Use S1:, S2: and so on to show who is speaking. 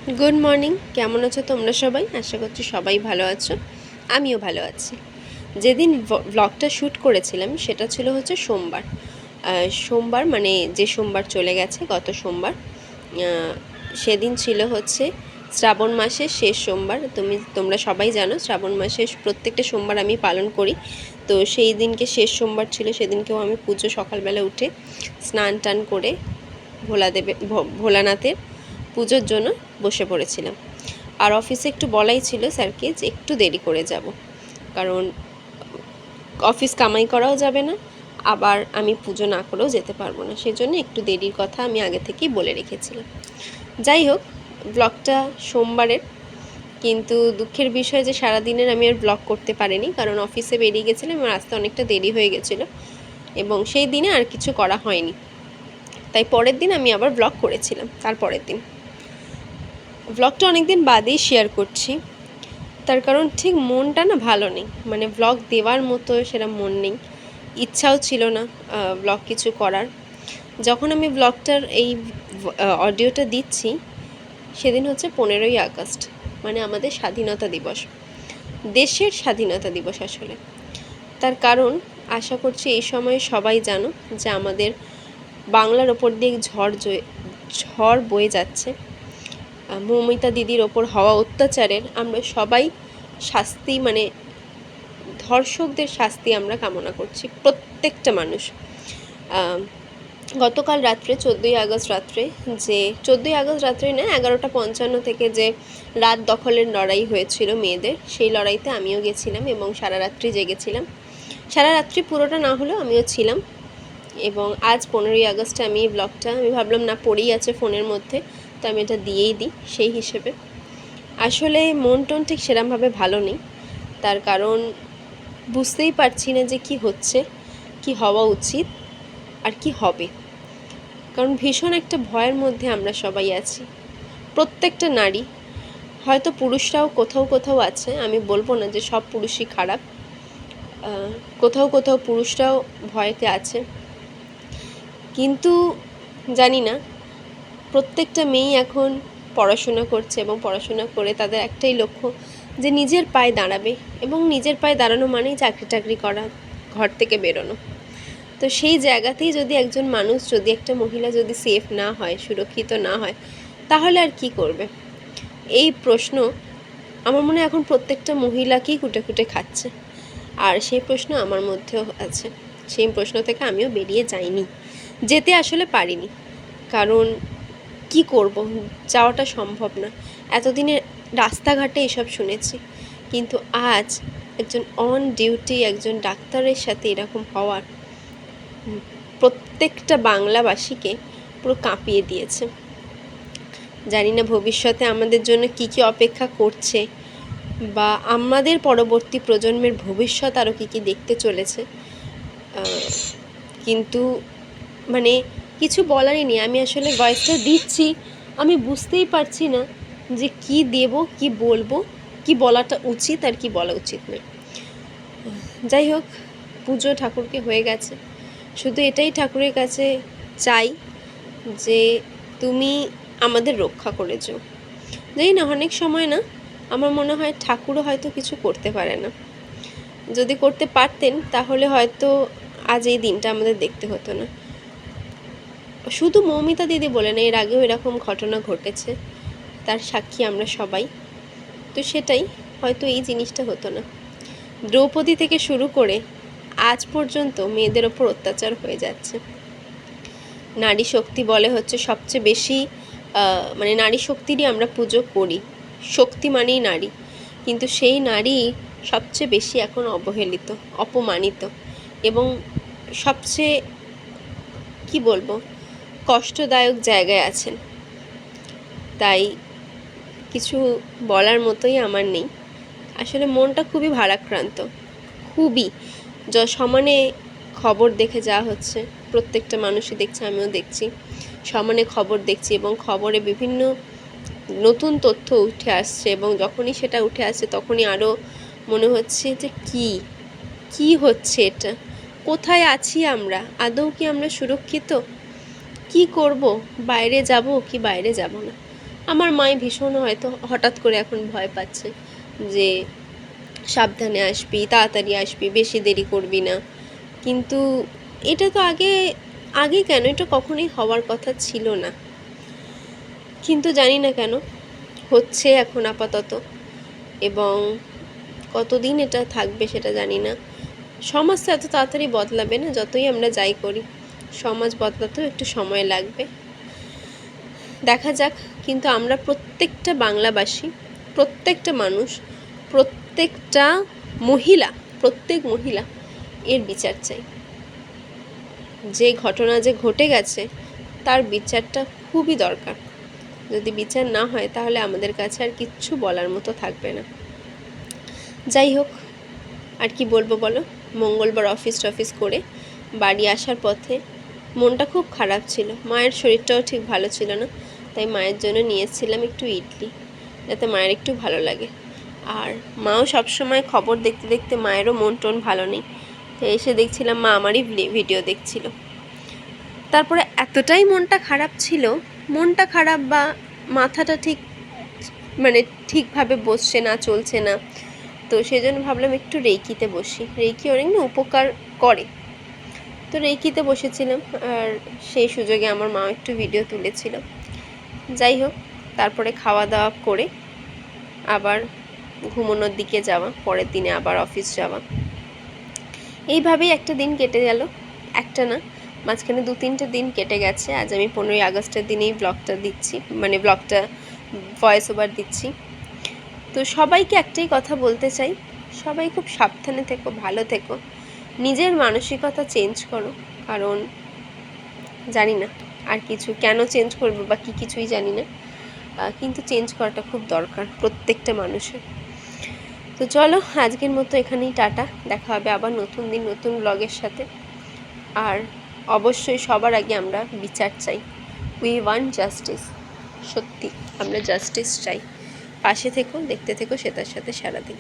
S1: Good morning. কেমন আছো তোমরা সবাই? আশা করছি সবাই ভালো আছো, আমিও ভালো আছি। যেদিন ব্লগটা শ্যুট করেছিলাম সেটা ছিল হচ্ছে সোমবার। সোমবার মানে যে সোমবার চলে গেছে, গত সোমবার। সেদিন ছিল হচ্ছে শ্রাবণ মাসের শেষ সোমবার। তোমরা সবাই জানো শ্রাবণ মাসের প্রত্যেকটা সোমবার আমি পালন করি। তো সেই দিনকে শেষ সোমবার ছিল, সেদিনকেও আমি পুজো সকালবেলা উঠে স্নান টান করে ভোলানাথের পুজোর জন্য বসে পড়েছিলাম। আর অফিসে একটু বলাই ছিল স্যারকে যে একটু দেরি করে যাব, কারণ অফিস কামাই করাও যাবে না, আবার আমি পুজো না করেও যেতে পারবো না, সেজন্য একটু দেরির কথা আমি আগে থেকেই বলে রেখেছিলাম। যাই হোক, ব্লগটা সোমবারের, কিন্তু দুঃখের বিষয় যে সারাদিনের আমি আর ব্লগ করতে পারিনি, কারণ অফিসে বেরিয়ে গেছিলাম এবং আসতে অনেকটা দেরি হয়ে গেছিলো এবং সেই দিনে আর কিছু করা হয়নি। তাই পরের দিন আমি আবার ব্লগ করেছিলাম। তারপরের দিন ব্লগটা অনেক দিন বাদেই শেয়ার করছি, তার কারণ ঠিক মনটা না ভালো নেই, মানে ব্লগ দেওয়ার মতো সেটা মন নেই, ইচ্ছাও ছিল না ব্লগ কিছু করার। যখন আমি ব্লগটার এই অডিওটা দিচ্ছি সেদিন হচ্ছে 15ই আগস্ট, মানে আমাদের স্বাধীনতা দিবস, দেশের স্বাধীনতা দিবস আসলে। তার কারণ আশা করছি এই সময়ে সবাই জানো যে আমাদের বাংলার ওপর দিয়ে ঝড় বয়ে যাচ্ছে। মৌমিতা দিদির ওপর হওয়া অত্যাচারের আমরা সবাই শাস্তি, মানে ধর্ষকদের শাস্তি আমরা কামনা করছি, প্রত্যেকটা মানুষ। গতকাল রাত্রে 14ই আগস্ট রাত্রে, যে 14ই আগস্ট রাত্রে না 11:55 থেকে যে রাত দখলের লড়াই হয়েছিল মেয়েদের, সেই লড়াইতে আমিও গেছিলাম এবং সারা রাত্রি জেগেছিলাম। সারা রাত্রি পুরোটা না হলেও আমিও ছিলাম। এবং আজ 15ই আগস্টে আমি এই ব্লগটা আমি ভাবলাম না পড়েই আছে ফোনের মধ্যে, তো আমি এটা দিয়েই দিই সেই হিসেবে। আসলে মন টন ঠিক সেরকমভাবে ভালো নেই, তার কারণ বুঝতেই পারছি না যে কি হচ্ছে, কি হওয়া উচিত আর কি হবে। কারণ ভীষণ একটা ভয়ের মধ্যে আমরা সবাই আছি, প্রত্যেকটা নারী, হয়তো পুরুষরাও কোথাও কোথাও আছে, আমি বলবো না যে সব পুরুষই খারাপ, কোথাও কোথাও পুরুষরাও ভয়তে আছে। কিন্তু জানি না, প্রত্যেকটা মেয়েই এখন পড়াশোনা করছে এবং পড়াশোনা করে তাদের একটাই লক্ষ্য যে নিজের পায়ে দাঁড়াবে, এবং নিজের পায়ে দাঁড়ানো মানেই চাকরি টাকরি করা, ঘর থেকে বেরোনো। তো সেই জায়গাতেই যদি একজন মানুষ, যদি একটা মহিলা যদি সেফ না হয়, সুরক্ষিত না হয়, তাহলে আর কি করবে? এই প্রশ্ন আমার মনে হয় এখন প্রত্যেকটা মহিলাকেই কুটে কুটে খাচ্ছে, আর সেই প্রশ্ন আমার মধ্যেও আছে। সেই প্রশ্ন থেকে আমিও বেরিয়ে যাইনি, যেতে আসলে পারিনি, কারণ কি করব, যাওয়াটা সম্ভব না। এতদিনে রাস্তাঘাটে এসব শুনেছি, কিন্তু আজ একজন অন ডিউটি একজন ডাক্তারের সাথে এরকম হওয়ার প্রত্যেকটা বাংলাবাসীকে পুরো কাঁপিয়ে দিয়েছে। জানি না ভবিষ্যতে আমাদের জন্য কি কি অপেক্ষা করছে, বা আমাদের পরবর্তী প্রজন্মের ভবিষ্যৎ আরও কী কী দেখতে চলেছে, কিন্তু মানে কিছু বলারই নেই। আমি আসলে ভয়েসটা দিচ্ছি, আমি বুঝতেই পারছি না যে কি দেব, কি বলবো, কি বলাটা উচিত আর কি বলা উচিত নয়। যাই হোক, পুজো ঠাকুরকে হয়ে গেছে, শুধু এটাই ঠাকুরের কাছে চাই যে তুমি আমাদের রক্ষা করেছো। জানি না, অনেক সময় না আমার মনে হয় ঠাকুরও হয়তো কিছু করতে পারে না, যদি করতে পারতেন তাহলে হয়তো আজ এই দিনটা আমাদের দেখতে হতো না। শুধু মৌমিতা দিদি বলে না, এর আগেও এরকম ঘটনা ঘটেছে, তার সাক্ষী আমরা সবাই। তো সেটাই, হয়তো এই জিনিসটা হতো না। দ্রৌপদী থেকে শুরু করে আজ পর্যন্ত মেয়েদের ওপর অত্যাচার হয়ে যাচ্ছে। নারী শক্তি বলে হচ্ছে সবচেয়ে বেশি, মানে নারী শক্তিরই আমরা পুজো করি, শক্তি মানেই নারী, কিন্তু সেই নারী সবচেয়ে বেশি এখন অবহেলিত, অপমানিত এবং সবচেয়ে কি বলবো কষ্টদায়ক জায়গায় আছেন। তাই কিছু বলার মতোই আমার নেই, আসলে মনটা খুবই ভারাক্রান্ত, খুবই। সমানে খবর দেখে যা হচ্ছে, প্রত্যেকটা মানুষই দেখছে, আমিও দেখছি, সমানে খবর দেখছি এবং খবরে বিভিন্ন নতুন তথ্য উঠে আসছে, এবং যখনই সেটা উঠে আসছে তখনই আরও মনে হচ্ছে যে কি হচ্ছে এটা, কোথায় আছি আমরা, আদৌ কি আমরা সুরক্ষিত, কি করব, বাইরে যাব কি বাইরে যাব না। আমার মায় ভীষণ হয়তো হঠাৎ করে এখন ভয় পাচ্ছে যে সাবধানে আসবি, তাড়াতাড়ি আসবি, বেশি দেরি করবি না। কিন্তু এটা তো আগে কেন, এটা কখনোই হওয়ার কথা ছিল না। কিন্তু জানি না কেন হচ্ছে এখন আপাতত, এবং কতদিন এটা থাকবে সেটা জানি না। সমাজ তো এত তাড়াতাড়ি বদলাবে না, যতই আমরা যাই করি সমাজ বদলাতেও একটু সময় লাগবে, দেখা যাক। কিন্তু আমরা প্রত্যেকটা বাংলাভাষী, প্রত্যেকটা মানুষ, প্রত্যেকটা প্রত্যেক মহিলা এর বিচার চাই। যে ঘটনা যে ঘটে গেছে তার বিচারটা খুবই দরকার। যদি বিচার না হয় তাহলে আমাদের কাছে আর কিচ্ছু বলার মতো থাকবে না। যাই হোক, আর কি বলবো বলো। মঙ্গলবার অফিস করে বাড়ি আসার পথে মনটা খুব খারাপ ছিল, মায়ের শরীরটাও ঠিক ভালো ছিল না, তাই মায়ের জন্য নিয়েছিলাম একটু ইডলি, যাতে মায়ের একটু ভালো লাগে। আর মাও সবসময় খবর দেখতে দেখতে, মায়েরও মন টন ভালো নেই, তো এসে দেখছিলাম মা আমারই ভিডিও দেখছিল। তারপরে এতটাই মনটা খারাপ বা মাথাটা ঠিকভাবে বসছে না, চলছে না। তো সেই জন্য ভাবলাম একটু রেইকিতে বসি, রেইকি অনেক না উপকার করে। তো রেইকিতে বসেছিলাম, আর সেই সুযোগে আমার মা একটু ভিডিও তুলেছিল। যাই হোক, তারপরে খাওয়া দাওয়া করে আবার ঘুমানোর দিকে যাওয়া, পরের দিনে আবার অফিস যাওয়া। এইভাবেই একটা দিন কেটে গেল, একটা না, মাঝখানে 2-3টে দিন কেটে গেছে। আজ আমি 15ই আগস্টের দিনেই ব্লগটা দিচ্ছি, ব্লগটা ভয়েস ওভার দিচ্ছি। তো সবাইকে একটাই কথা বলতে চাই, সবাই খুব সাবধানে থেকো, ভালো থেকো, নিজের মানসিকতা চেঞ্জ করো। কারণ জানি না আর কিছু কেন চেঞ্জ করবো বা কিছুই জানি না, কিন্তু চেঞ্জ করাটা খুব দরকার প্রত্যেকটা মানুষের। তো চলো, আজকের মতো এখানেই টাটা, দেখা হবে আবার নতুন দিন নতুন ব্লগের সাথে। আর অবশ্যই সবার আগে আমরা বিচার চাই, উই ওয়ান্ট জাস্টিস। সত্যি আমরা জাস্টিস চাই। পাশে থেকো, দেখতে থেকো সেটার সাথে সারাদিন।